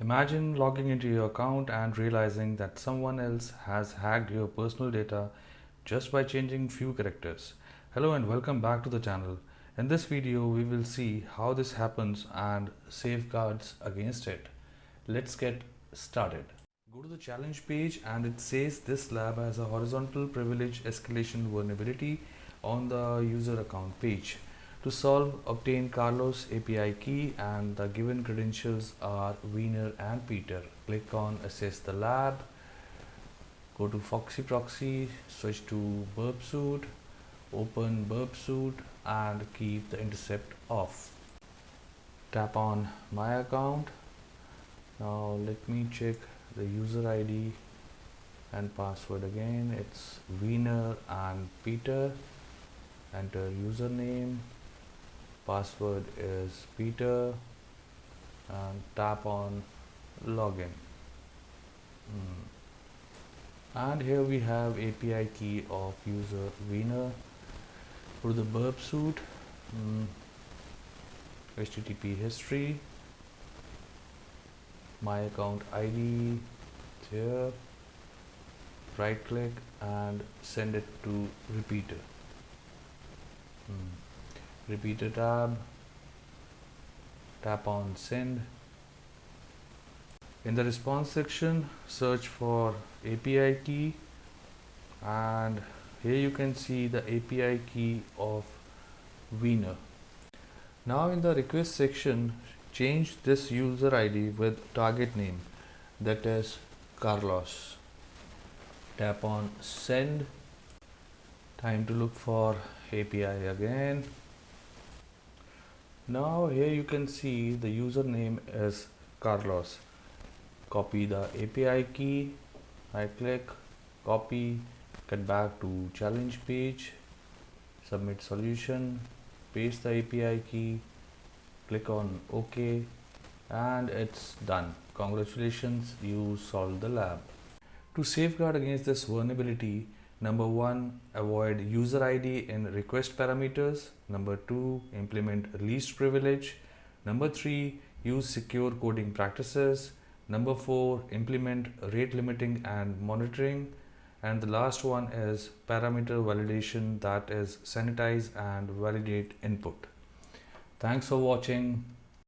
Imagine logging into your account and realizing that someone else has hacked your personal data just by changing few characters. Hello and welcome back to the channel. In this video, we will see how this happens and safeguards against it. Let's get started. Go to the challenge page and it says this lab has a horizontal privilege escalation vulnerability on the user account page. To solve, obtain Carlos API key and the given credentials are Wiener and Peter. Click on assess the lab, go to Foxy Proxy, switch to burp suite, open burp suite and keep the intercept off. Tap on my account. Now let me check the user ID and password again. It's Wiener and Peter. Enter username. Password is Peter and tap on login. And here we have API key of user Wiener. Go to the burp suite, HTTP history, my account ID here, right click and send it to repeater. Repeater tab, tap on send. In the response section, search for API key and here you can see the API key of Wiener. Now in the request section, change this user ID with target name, that is Carlos. Tap on send. Time to look for API again. Now here you can see the username is Carlos. Copy the API key, right click, copy, get back to challenge page, submit solution, paste the API key, click on OK and it's done. Congratulations, you solved the lab. To safeguard against this vulnerability, number 1, avoid user ID in request parameters. Number 2, implement least privilege. Number 3, use secure coding practices. Number 4, implement rate limiting and monitoring. And the last one is parameter validation, that is sanitize and validate input. Thanks for watching.